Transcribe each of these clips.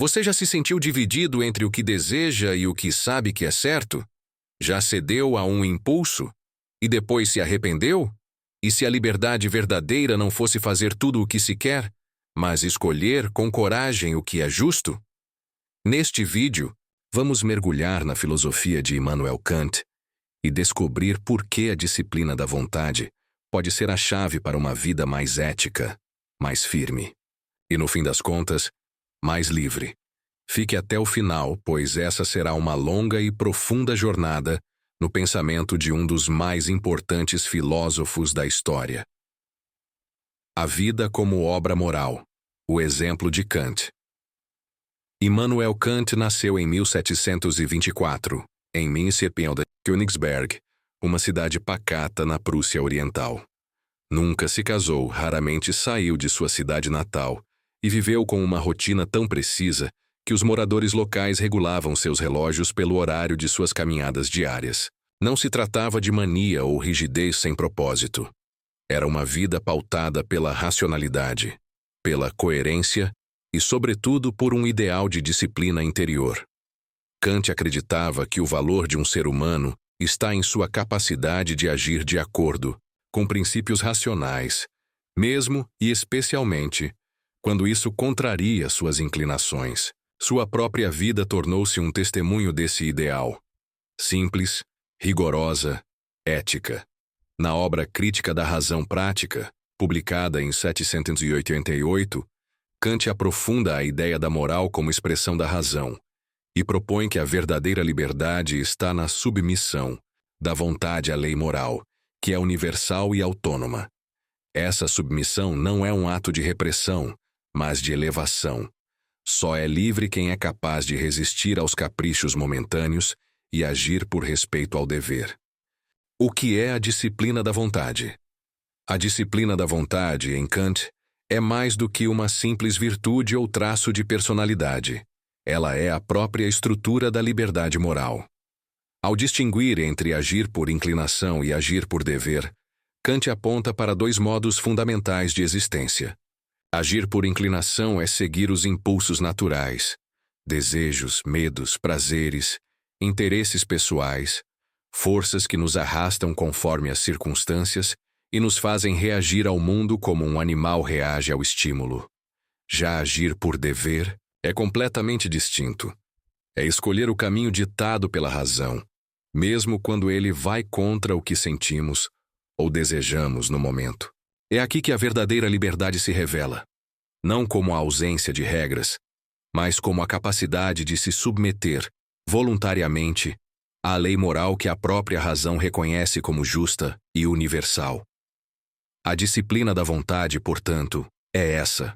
Você já se sentiu dividido entre o que deseja e o que sabe que é certo? Já cedeu a um impulso? E depois se arrependeu? E se a liberdade verdadeira não fosse fazer tudo o que se quer, mas escolher com coragem o que é justo? Neste vídeo, vamos mergulhar na filosofia de Immanuel Kant e descobrir por que a disciplina da vontade pode ser a chave para uma vida mais ética, mais firme e, no fim das contas, mais livre. Fique até o final, pois essa será uma longa e profunda jornada no pensamento de um dos mais importantes filósofos da história. A vida como obra moral. O exemplo de Kant. Immanuel Kant nasceu em 1724, em Münster, Königsberg, uma cidade pacata na Prússia Oriental. Nunca se casou, raramente saiu de sua cidade natal e viveu com uma rotina tão precisa que os moradores locais regulavam seus relógios pelo horário de suas caminhadas diárias. Não se tratava de mania ou rigidez sem propósito. Era uma vida pautada pela racionalidade, pela coerência e, sobretudo, por um ideal de disciplina interior. Kant acreditava que o valor de um ser humano está em sua capacidade de agir de acordo com princípios racionais, mesmo e especialmente quando isso contraria suas inclinações. Sua própria vida tornou-se um testemunho desse ideal. Simples, rigorosa, ética. Na obra Crítica da Razão Prática, publicada em 1788, Kant aprofunda a ideia da moral como expressão da razão e propõe que a verdadeira liberdade está na submissão da vontade à lei moral, que é universal e autônoma. Essa submissão não é um ato de repressão, mas de elevação. Só é livre quem é capaz de resistir aos caprichos momentâneos e agir por respeito ao dever. O que é a disciplina da vontade? A disciplina da vontade, em Kant, é mais do que uma simples virtude ou traço de personalidade. Ela é a própria estrutura da liberdade moral. Ao distinguir entre agir por inclinação e agir por dever, Kant aponta para dois modos fundamentais de existência. Agir por inclinação é seguir os impulsos naturais, desejos, medos, prazeres, interesses pessoais, forças que nos arrastam conforme as circunstâncias e nos fazem reagir ao mundo como um animal reage ao estímulo. Já agir por dever é completamente distinto. É escolher o caminho ditado pela razão, mesmo quando ele vai contra o que sentimos ou desejamos no momento. É aqui que a verdadeira liberdade se revela, não como a ausência de regras, mas como a capacidade de se submeter, voluntariamente, à lei moral que a própria razão reconhece como justa e universal. A disciplina da vontade, portanto, é essa: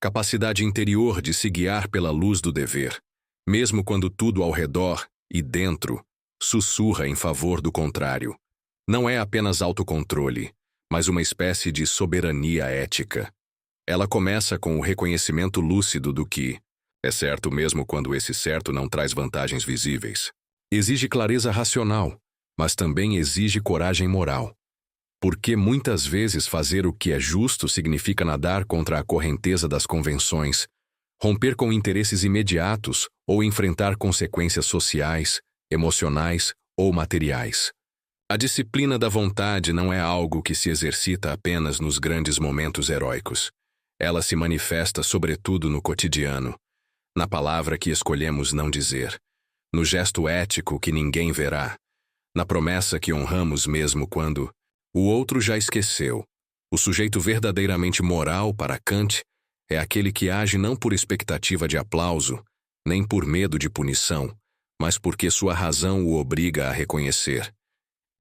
capacidade interior de se guiar pela luz do dever, mesmo quando tudo ao redor e dentro sussurra em favor do contrário. Não é apenas autocontrole, mas uma espécie de soberania ética. Ela começa com o reconhecimento lúcido do que é certo mesmo quando esse certo não traz vantagens visíveis. Exige clareza racional, mas também exige coragem moral. Porque muitas vezes fazer o que é justo significa nadar contra a correnteza das convenções, romper com interesses imediatos ou enfrentar consequências sociais, emocionais ou materiais. A disciplina da vontade não é algo que se exercita apenas nos grandes momentos heróicos. Ela se manifesta sobretudo no cotidiano, na palavra que escolhemos não dizer, no gesto ético que ninguém verá, na promessa que honramos mesmo quando o outro já esqueceu. O sujeito verdadeiramente moral, para Kant, é aquele que age não por expectativa de aplauso, nem por medo de punição, mas porque sua razão o obriga a reconhecer: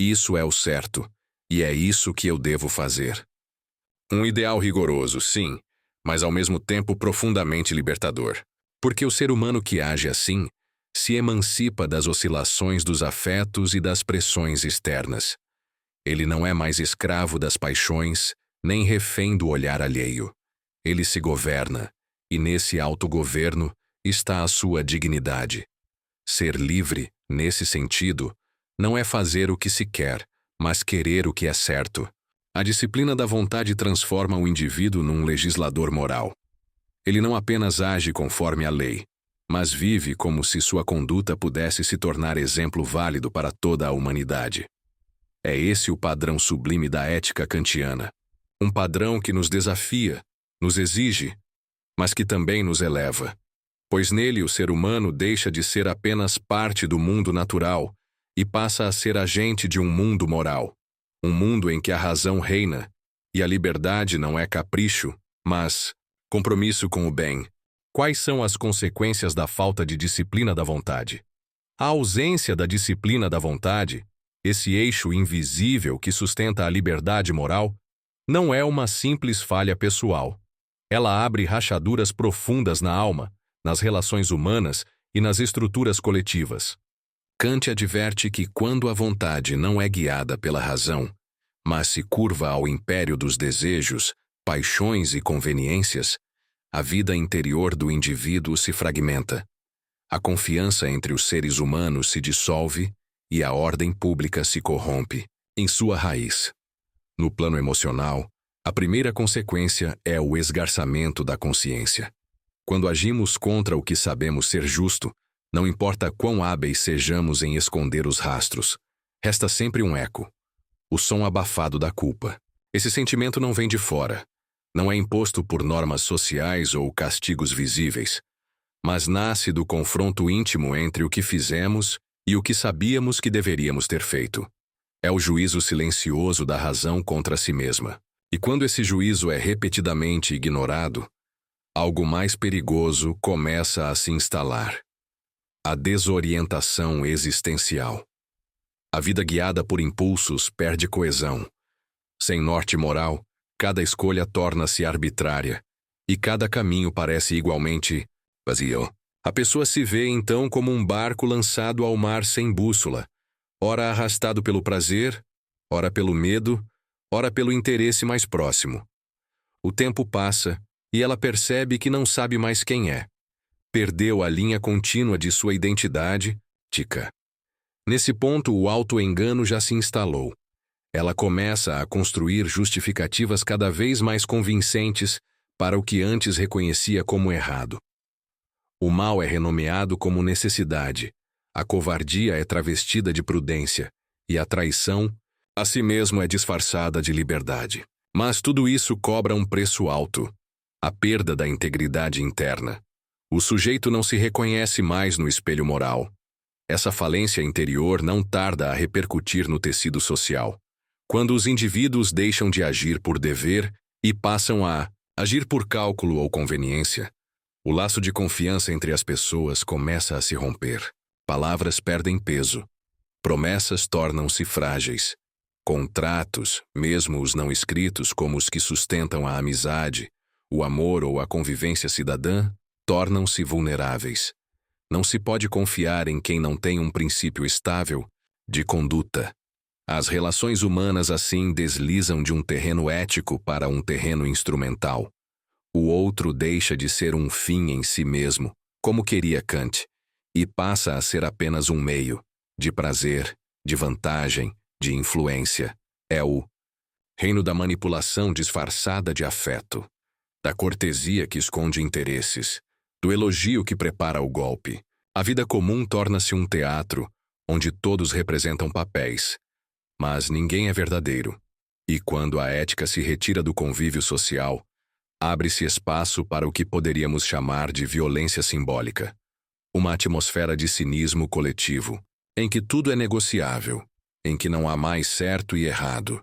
isso é o certo, e é isso que eu devo fazer. Um ideal rigoroso, sim, mas ao mesmo tempo profundamente libertador. Porque o ser humano que age assim se emancipa das oscilações dos afetos e das pressões externas. Ele não é mais escravo das paixões, nem refém do olhar alheio. Ele se governa, e nesse autogoverno está a sua dignidade. Ser livre, nesse sentido, não é fazer o que se quer, mas querer o que é certo. A disciplina da vontade transforma o indivíduo num legislador moral. Ele não apenas age conforme a lei, mas vive como se sua conduta pudesse se tornar exemplo válido para toda a humanidade. É esse o padrão sublime da ética kantiana. Um padrão que nos desafia, nos exige, mas que também nos eleva. Pois nele o ser humano deixa de ser apenas parte do mundo natural e passa a ser agente de um mundo moral. Um mundo em que a razão reina e a liberdade não é capricho, mas compromisso com o bem. Quais são as consequências da falta de disciplina da vontade? A ausência da disciplina da vontade, esse eixo invisível que sustenta a liberdade moral, não é uma simples falha pessoal. Ela abre rachaduras profundas na alma, nas relações humanas e nas estruturas coletivas. Kant adverte que quando a vontade não é guiada pela razão, mas se curva ao império dos desejos, paixões e conveniências, a vida interior do indivíduo se fragmenta. A confiança entre os seres humanos se dissolve e a ordem pública se corrompe, em sua raiz. No plano emocional, a primeira consequência é o esgarçamento da consciência. Quando agimos contra o que sabemos ser justo, não importa quão hábeis sejamos em esconder os rastros, resta sempre um eco, o som abafado da culpa. Esse sentimento não vem de fora, não é imposto por normas sociais ou castigos visíveis, mas nasce do confronto íntimo entre o que fizemos e o que sabíamos que deveríamos ter feito. É o juízo silencioso da razão contra si mesma. E quando esse juízo é repetidamente ignorado, algo mais perigoso começa a se instalar: a desorientação existencial. A vida guiada por impulsos perde coesão. Sem norte moral, cada escolha torna-se arbitrária, e cada caminho parece igualmente vazio. A pessoa se vê então como um barco lançado ao mar sem bússola, ora arrastado pelo prazer, ora pelo medo, ora pelo interesse mais próximo. O tempo passa e ela percebe que não sabe mais quem é. Perdeu a linha contínua de sua identidade, tica. Nesse ponto, o auto-engano já se instalou. Ela começa a construir justificativas cada vez mais convincentes para o que antes reconhecia como errado. O mal é renomeado como necessidade, a covardia é travestida de prudência, e a traição, a si mesmo, é disfarçada de liberdade. Mas tudo isso cobra um preço alto: a perda da integridade interna. O sujeito não se reconhece mais no espelho moral. Essa falência interior não tarda a repercutir no tecido social. Quando os indivíduos deixam de agir por dever e passam a agir por cálculo ou conveniência, o laço de confiança entre as pessoas começa a se romper. Palavras perdem peso. Promessas tornam-se frágeis. Contratos, mesmo os não escritos como os que sustentam a amizade, o amor ou a convivência cidadã, tornam-se vulneráveis. Não se pode confiar em quem não tem um princípio estável de conduta. As relações humanas assim deslizam de um terreno ético para um terreno instrumental. O outro deixa de ser um fim em si mesmo, como queria Kant, e passa a ser apenas um meio, de prazer, de vantagem, de influência. É o reino da manipulação disfarçada de afeto, da cortesia que esconde interesses, do elogio que prepara o golpe. A vida comum torna-se um teatro, onde todos representam papéis, mas ninguém é verdadeiro. E quando a ética se retira do convívio social, abre-se espaço para o que poderíamos chamar de violência simbólica. Uma atmosfera de cinismo coletivo, em que tudo é negociável, em que não há mais certo e errado,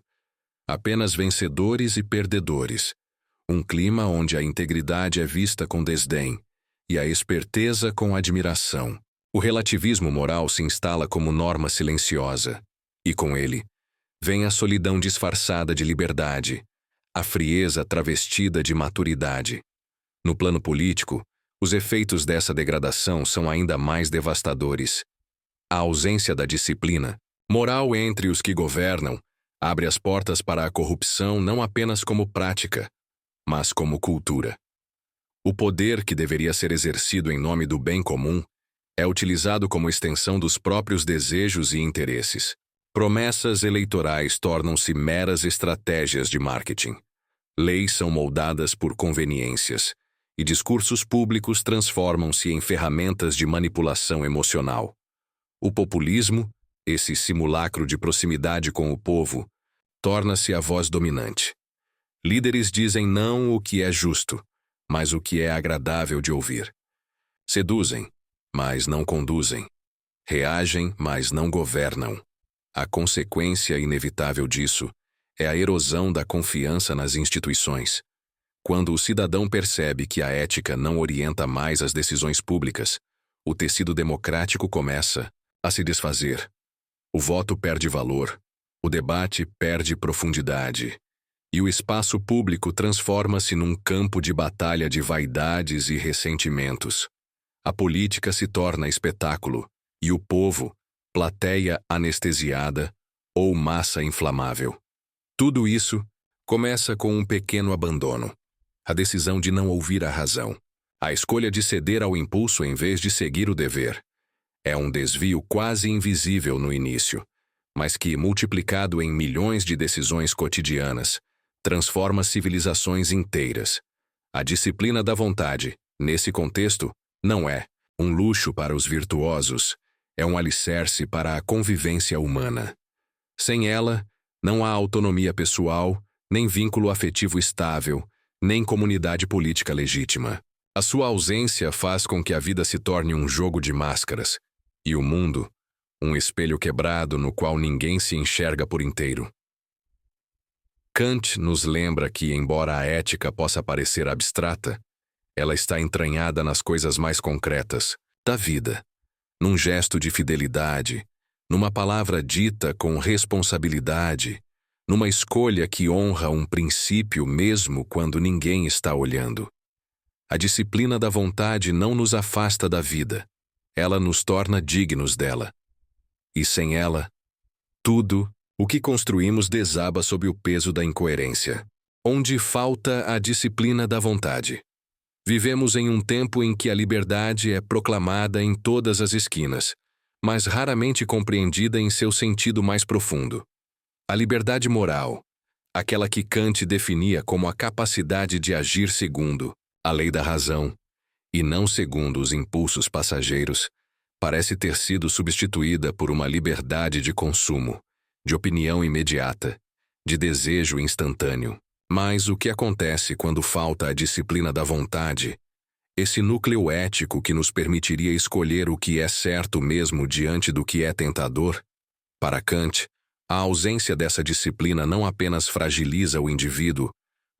apenas vencedores e perdedores. Um clima onde a integridade é vista com desdém e a esperteza com admiração. O relativismo moral se instala como norma silenciosa, e com ele vem a solidão disfarçada de liberdade, a frieza travestida de maturidade. No plano político, os efeitos dessa degradação são ainda mais devastadores. A ausência da disciplina moral entre os que governam abre as portas para a corrupção não apenas como prática, mas como cultura. O poder que deveria ser exercido em nome do bem comum é utilizado como extensão dos próprios desejos e interesses. Promessas eleitorais tornam-se meras estratégias de marketing. Leis são moldadas por conveniências, e discursos públicos transformam-se em ferramentas de manipulação emocional. O populismo, esse simulacro de proximidade com o povo, torna-se a voz dominante. Líderes dizem não o que é justo, mas o que é agradável de ouvir. Seduzem, mas não conduzem. Reagem, mas não governam. A consequência inevitável disso é a erosão da confiança nas instituições. Quando o cidadão percebe que a ética não orienta mais as decisões públicas, o tecido democrático começa a se desfazer. O voto perde valor, o debate perde profundidade, e o espaço público transforma-se num campo de batalha de vaidades e ressentimentos. A política se torna espetáculo, e o povo, plateia anestesiada ou massa inflamável. Tudo isso começa com um pequeno abandono. A decisão de não ouvir a razão. A escolha de ceder ao impulso em vez de seguir o dever. É um desvio quase invisível no início, mas que, multiplicado em milhões de decisões cotidianas, transforma civilizações inteiras. A disciplina da vontade, nesse contexto, não é um luxo para os virtuosos, é um alicerce para a convivência humana. Sem ela, não há autonomia pessoal, nem vínculo afetivo estável, nem comunidade política legítima. A sua ausência faz com que a vida se torne um jogo de máscaras, e o mundo, um espelho quebrado no qual ninguém se enxerga por inteiro. Kant nos lembra que, embora a ética possa parecer abstrata, ela está entranhada nas coisas mais concretas da vida, num gesto de fidelidade, numa palavra dita com responsabilidade, numa escolha que honra um princípio mesmo quando ninguém está olhando. A disciplina da vontade não nos afasta da vida, ela nos torna dignos dela. E sem ela, tudo o que construímos desaba sob o peso da incoerência. Onde falta a disciplina da vontade. Vivemos em um tempo em que a liberdade é proclamada em todas as esquinas, mas raramente compreendida em seu sentido mais profundo. A liberdade moral, aquela que Kant definia como a capacidade de agir segundo a lei da razão e não segundo os impulsos passageiros, parece ter sido substituída por uma liberdade de consumo, de opinião imediata, de desejo instantâneo. Mas o que acontece quando falta a disciplina da vontade? Esse núcleo ético que nos permitiria escolher o que é certo mesmo diante do que é tentador? Para Kant, a ausência dessa disciplina não apenas fragiliza o indivíduo,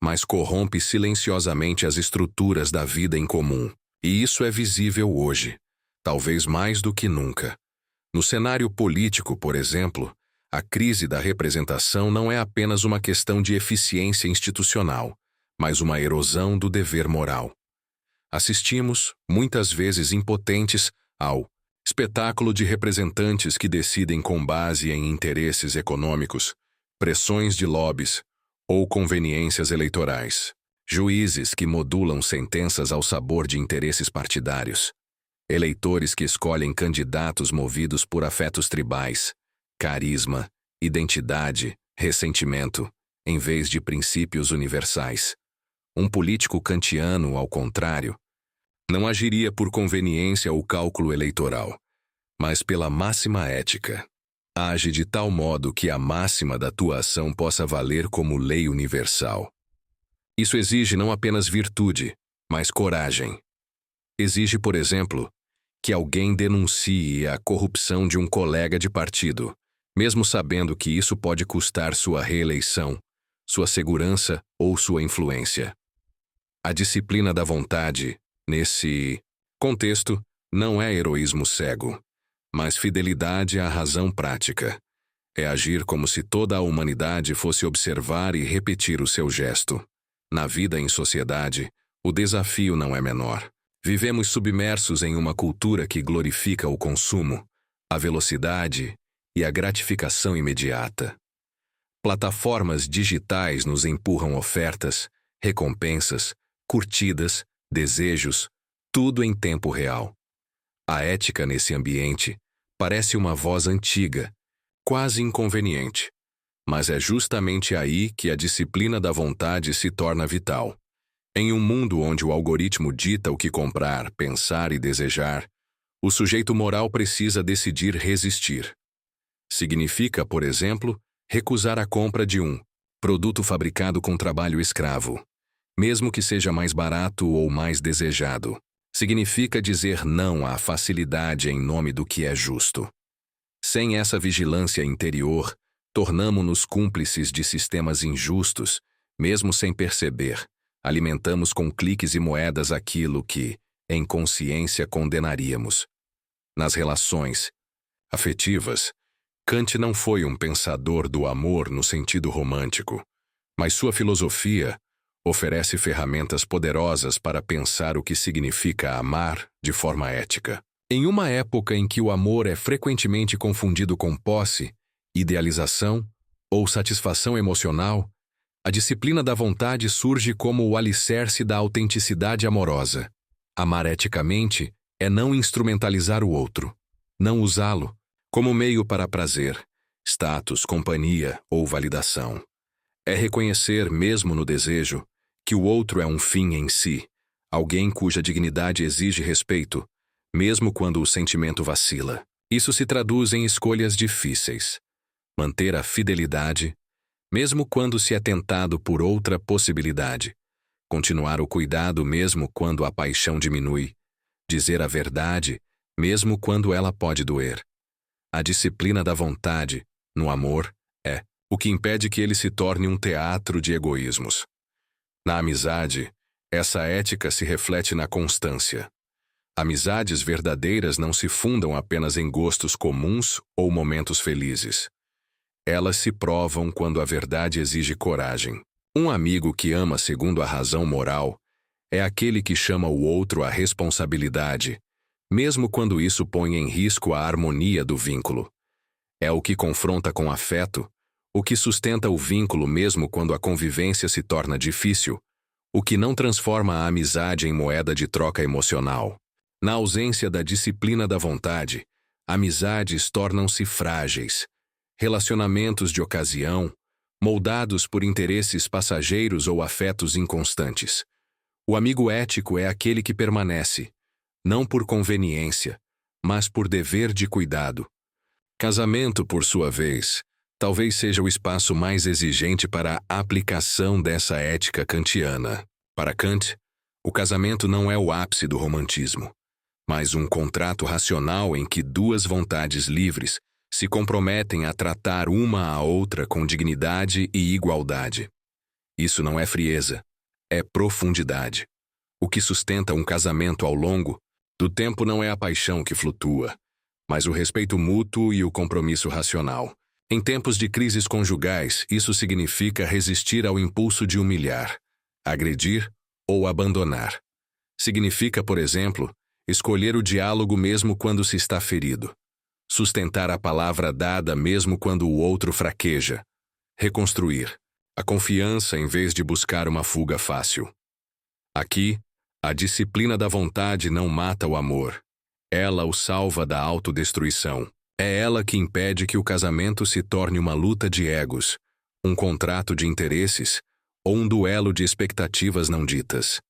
mas corrompe silenciosamente as estruturas da vida em comum. E isso é visível hoje, talvez mais do que nunca. No cenário político, por exemplo, a crise da representação não é apenas uma questão de eficiência institucional, mas uma erosão do dever moral. Assistimos, muitas vezes impotentes, ao espetáculo de representantes que decidem com base em interesses econômicos, pressões de lobbies ou conveniências eleitorais. Juízes que modulam sentenças ao sabor de interesses partidários. Eleitores que escolhem candidatos movidos por afetos tribais, carisma, identidade, ressentimento, em vez de princípios universais. Um político kantiano, ao contrário, não agiria por conveniência ou cálculo eleitoral, mas pela máxima ética. Age de tal modo que a máxima da tua ação possa valer como lei universal. Isso exige não apenas virtude, mas coragem. Exige, por exemplo, que alguém denuncie a corrupção de um colega de partido, mesmo sabendo que isso pode custar sua reeleição, sua segurança ou sua influência. A disciplina da vontade, nesse contexto, não é heroísmo cego, mas fidelidade à razão prática. É agir como se toda a humanidade fosse observar e repetir o seu gesto. Na vida em sociedade, o desafio não é menor. Vivemos submersos em uma cultura que glorifica o consumo, a velocidade e a gratificação imediata. Plataformas digitais nos empurram ofertas, recompensas, curtidas, desejos, tudo em tempo real. A ética nesse ambiente parece uma voz antiga, quase inconveniente, mas é justamente aí que a disciplina da vontade se torna vital. Em um mundo onde o algoritmo dita o que comprar, pensar e desejar, o sujeito moral precisa decidir resistir. Significa, por exemplo, recusar a compra de um produto fabricado com trabalho escravo, mesmo que seja mais barato ou mais desejado. Significa dizer não à facilidade em nome do que é justo. Sem essa vigilância interior, tornamo-nos cúmplices de sistemas injustos, mesmo sem perceber. Alimentamos com cliques e moedas aquilo que, em consciência, condenaríamos. Nas relações afetivas, Kant não foi um pensador do amor no sentido romântico, mas sua filosofia oferece ferramentas poderosas para pensar o que significa amar de forma ética. Em uma época em que o amor é frequentemente confundido com posse, idealização ou satisfação emocional, a disciplina da vontade surge como o alicerce da autenticidade amorosa. Amar eticamente é não instrumentalizar o outro, não usá-lo como meio para prazer, status, companhia ou validação. É reconhecer, mesmo no desejo, que o outro é um fim em si, alguém cuja dignidade exige respeito, mesmo quando o sentimento vacila. Isso se traduz em escolhas difíceis. Manter a fidelidade, mesmo quando se é tentado por outra possibilidade. Continuar o cuidado mesmo quando a paixão diminui. Dizer a verdade, mesmo quando ela pode doer. A disciplina da vontade, no amor, é o que impede que ele se torne um teatro de egoísmos. Na amizade, essa ética se reflete na constância. Amizades verdadeiras não se fundam apenas em gostos comuns ou momentos felizes. Elas se provam quando a verdade exige coragem. Um amigo que ama segundo a razão moral é aquele que chama o outro à responsabilidade, mesmo quando isso põe em risco a harmonia do vínculo. É o que confronta com afeto, o que sustenta o vínculo mesmo quando a convivência se torna difícil, o que não transforma a amizade em moeda de troca emocional. Na ausência da disciplina da vontade, amizades tornam-se frágeis. Relacionamentos de ocasião, moldados por interesses passageiros ou afetos inconstantes. O amigo ético é aquele que permanece, não por conveniência, mas por dever de cuidado. Casamento, por sua vez, talvez seja o espaço mais exigente para a aplicação dessa ética kantiana. Para Kant, o casamento não é o ápice do romantismo, mas um contrato racional em que duas vontades livres se comprometem a tratar uma a outra com dignidade e igualdade. Isso não é frieza, é profundidade. O que sustenta um casamento ao longo do tempo não é a paixão que flutua, mas o respeito mútuo e o compromisso racional. Em tempos de crises conjugais, isso significa resistir ao impulso de humilhar, agredir ou abandonar. Significa, por exemplo, escolher o diálogo mesmo quando se está ferido. Sustentar a palavra dada mesmo quando o outro fraqueja. Reconstruir a confiança em vez de buscar uma fuga fácil. Aqui, a disciplina da vontade não mata o amor. Ela o salva da autodestruição. É ela que impede que o casamento se torne uma luta de egos, um contrato de interesses ou um duelo de expectativas não ditas.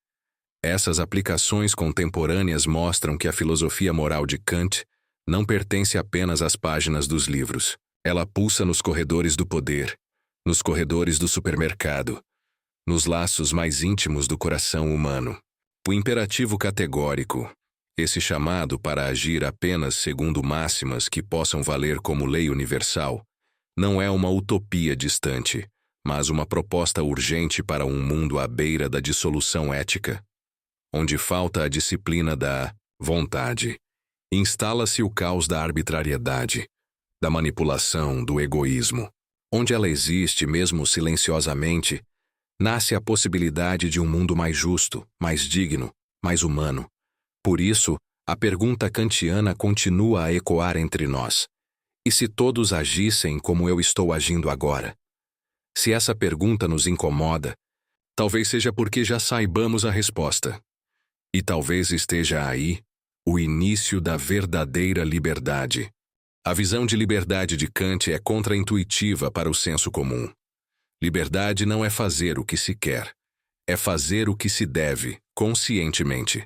Essas aplicações contemporâneas mostram que a filosofia moral de Kant não pertence apenas às páginas dos livros. Ela pulsa nos corredores do poder, nos corredores do supermercado, nos laços mais íntimos do coração humano. O imperativo categórico, esse chamado para agir apenas segundo máximas que possam valer como lei universal, não é uma utopia distante, mas uma proposta urgente para um mundo à beira da dissolução ética, onde falta a disciplina da vontade. Instala-se o caos da arbitrariedade, da manipulação, do egoísmo. Onde ela existe, mesmo silenciosamente, nasce a possibilidade de um mundo mais justo, mais digno, mais humano. Por isso, a pergunta kantiana continua a ecoar entre nós. E se todos agissem como eu estou agindo agora? Se essa pergunta nos incomoda, talvez seja porque já saibamos a resposta. E talvez esteja aí o início da verdadeira liberdade. A visão de liberdade de Kant é contraintuitiva para o senso comum. Liberdade não é fazer o que se quer, é fazer o que se deve, conscientemente.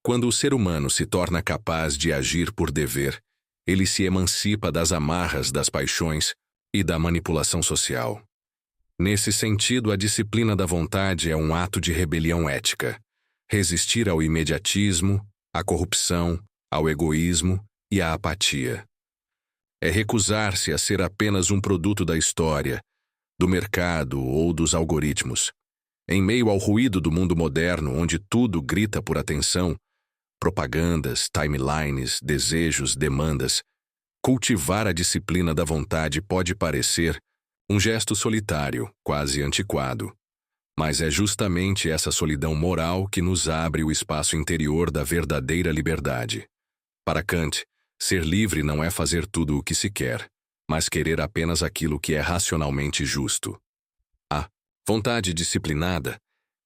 Quando o ser humano se torna capaz de agir por dever, ele se emancipa das amarras das paixões e da manipulação social. Nesse sentido, a disciplina da vontade é um ato de rebelião ética. Resistir ao imediatismo, à corrupção, ao egoísmo e à apatia. É recusar-se a ser apenas um produto da história, do mercado ou dos algoritmos. Em meio ao ruído do mundo moderno, onde tudo grita por atenção, propagandas, timelines, desejos, demandas, cultivar a disciplina da vontade pode parecer um gesto solitário, quase antiquado. Mas é justamente essa solidão moral que nos abre o espaço interior da verdadeira liberdade. Para Kant, ser livre não é fazer tudo o que se quer, mas querer apenas aquilo que é racionalmente justo. A vontade disciplinada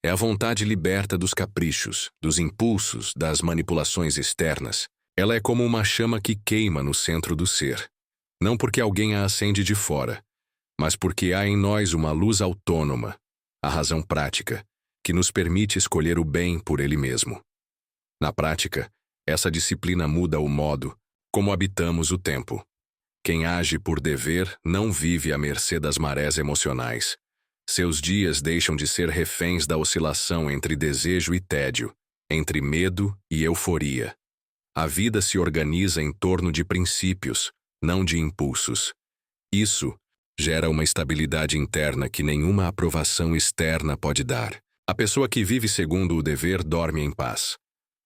é a vontade liberta dos caprichos, dos impulsos, das manipulações externas. Ela é como uma chama que queima no centro do ser. Não porque alguém a acende de fora, mas porque há em nós uma luz autônoma, a razão prática, que nos permite escolher o bem por ele mesmo. Na prática, essa disciplina muda o modo como habitamos o tempo. Quem age por dever não vive à mercê das marés emocionais. Seus dias deixam de ser reféns da oscilação entre desejo e tédio, entre medo e euforia. A vida se organiza em torno de princípios, não de impulsos. Isso gera uma estabilidade interna que nenhuma aprovação externa pode dar. A pessoa que vive segundo o dever dorme em paz.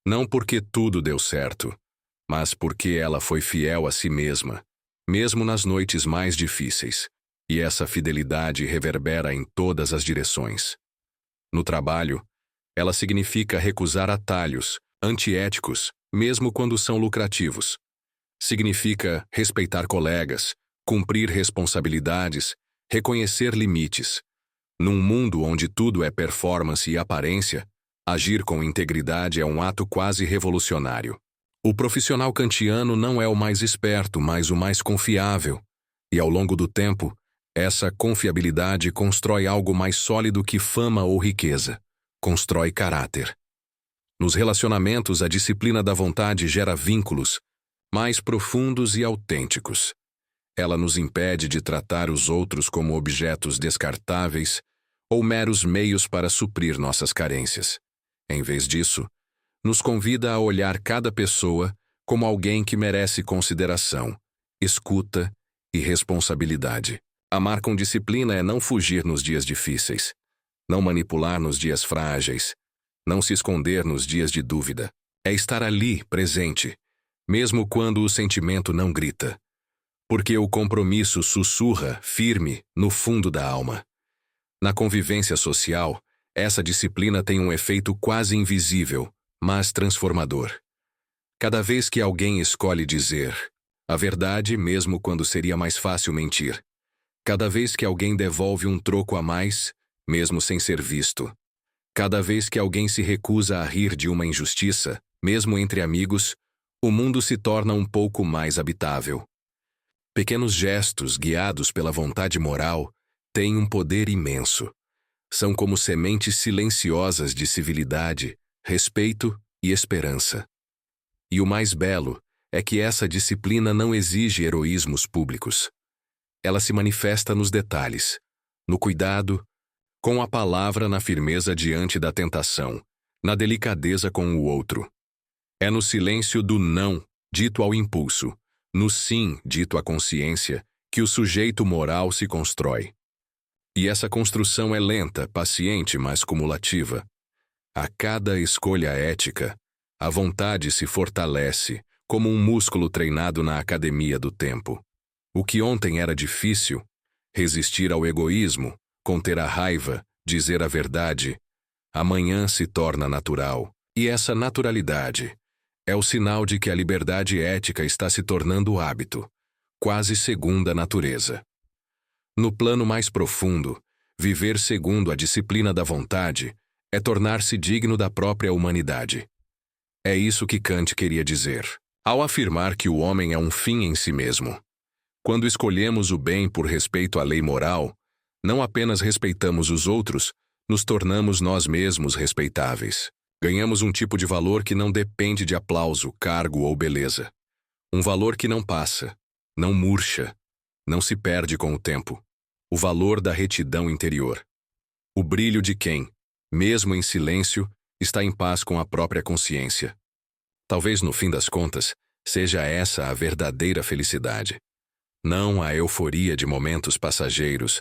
Não porque tudo deu certo, mas porque ela foi fiel a si mesma, mesmo nas noites mais difíceis. E essa fidelidade reverbera em todas as direções. No trabalho, ela significa recusar atalhos, antiéticos, mesmo quando são lucrativos. Significa respeitar colegas, cumprir responsabilidades, reconhecer limites. Num mundo onde tudo é performance e aparência, agir com integridade é um ato quase revolucionário. O profissional kantiano não é o mais esperto, mas o mais confiável. E ao longo do tempo, essa confiabilidade constrói algo mais sólido que fama ou riqueza. Constrói caráter. Nos relacionamentos, a disciplina da vontade gera vínculos mais profundos e autênticos. Ela nos impede de tratar os outros como objetos descartáveis ou meros meios para suprir nossas carências. Em vez disso, nos convida a olhar cada pessoa como alguém que merece consideração, escuta e responsabilidade. Amar com disciplina é não fugir nos dias difíceis, não manipular nos dias frágeis, não se esconder nos dias de dúvida. É estar ali, presente, mesmo quando o sentimento não grita. Porque o compromisso sussurra, firme, no fundo da alma. Na convivência social, essa disciplina tem um efeito quase invisível, mas transformador. Cada vez que alguém escolhe dizer a verdade, mesmo quando seria mais fácil mentir. Cada vez que alguém devolve um troco a mais, mesmo sem ser visto. Cada vez que alguém se recusa a rir de uma injustiça, mesmo entre amigos, o mundo se torna um pouco mais habitável. Pequenos gestos guiados pela vontade moral têm um poder imenso. São como sementes silenciosas de civilidade, respeito e esperança. E o mais belo é que essa disciplina não exige heroísmos públicos. Ela se manifesta nos detalhes, no cuidado, com a palavra na firmeza diante da tentação, na delicadeza com o outro. É no silêncio do não, dito ao impulso, no sim, dito à consciência, que o sujeito moral se constrói. E essa construção é lenta, paciente, mas cumulativa. A cada escolha ética, a vontade se fortalece, como um músculo treinado na academia do tempo. O que ontem era difícil, resistir ao egoísmo, conter a raiva, dizer a verdade, amanhã se torna natural. E essa naturalidade é o sinal de que a liberdade ética está se tornando hábito, quase segunda natureza. No plano mais profundo, viver segundo a disciplina da vontade é tornar-se digno da própria humanidade. É isso que Kant queria dizer, ao afirmar que o homem é um fim em si mesmo. Quando escolhemos o bem por respeito à lei moral, não apenas respeitamos os outros, nos tornamos nós mesmos respeitáveis. Ganhamos um tipo de valor que não depende de aplauso, cargo ou beleza. Um valor que não passa, não murcha, não se perde com o tempo. O valor da retidão interior. O brilho de quem, mesmo em silêncio, está em paz com a própria consciência. Talvez, no fim das contas, seja essa a verdadeira felicidade. Não a euforia de momentos passageiros,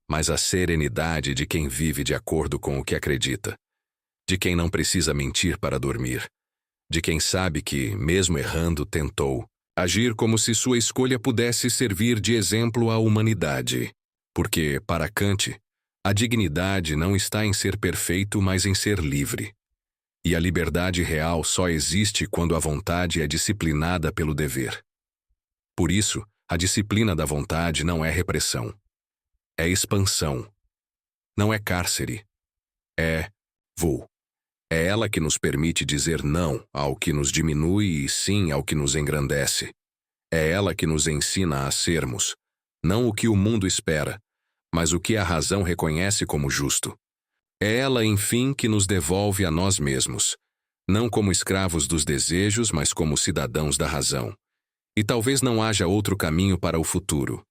mas a serenidade de quem vive de acordo com o que acredita. De quem não precisa mentir para dormir. De quem sabe que, mesmo errando, tentou agir como se sua escolha pudesse servir de exemplo à humanidade. Porque, para Kant, a dignidade não está em ser perfeito, mas em ser livre. E a liberdade real só existe quando a vontade é disciplinada pelo dever. Por isso, a disciplina da vontade não é repressão. É expansão. Não é cárcere. É voo. É ela que nos permite dizer não ao que nos diminui e sim ao que nos engrandece. É ela que nos ensina a sermos, não o que o mundo espera, mas o que a razão reconhece como justo. É ela, enfim, que nos devolve a nós mesmos, não como escravos dos desejos, mas como cidadãos da razão. E talvez não haja outro caminho para o futuro.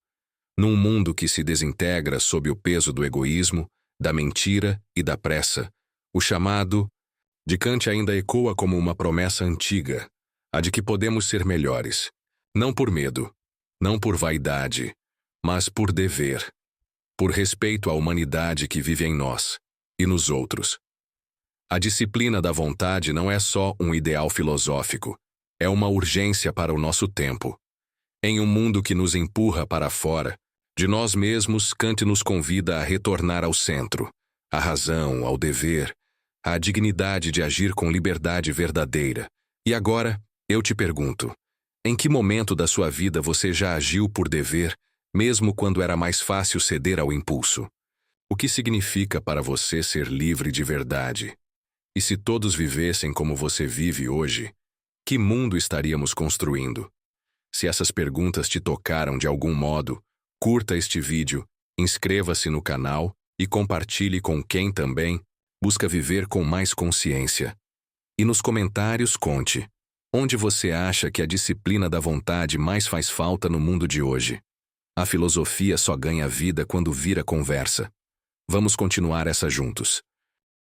Num mundo que se desintegra sob o peso do egoísmo, da mentira e da pressa, o chamado de Kant ainda ecoa como uma promessa antiga, a de que podemos ser melhores, não por medo, não por vaidade, mas por dever, por respeito à humanidade que vive em nós e nos outros. A disciplina da vontade não é só um ideal filosófico, é uma urgência para o nosso tempo. Em um mundo que nos empurra para fora, de nós mesmos, Kant nos convida a retornar ao centro, à razão, ao dever, à dignidade de agir com liberdade verdadeira. E agora, eu te pergunto, em que momento da sua vida você já agiu por dever, mesmo quando era mais fácil ceder ao impulso? O que significa para você ser livre de verdade? E se todos vivessem como você vive hoje, que mundo estaríamos construindo? Se essas perguntas te tocaram de algum modo, curta este vídeo, inscreva-se no canal e compartilhe com quem também busca viver com mais consciência. E nos comentários conte, onde você acha que a disciplina da vontade mais faz falta no mundo de hoje? A filosofia só ganha vida quando vira conversa. Vamos continuar essa juntos.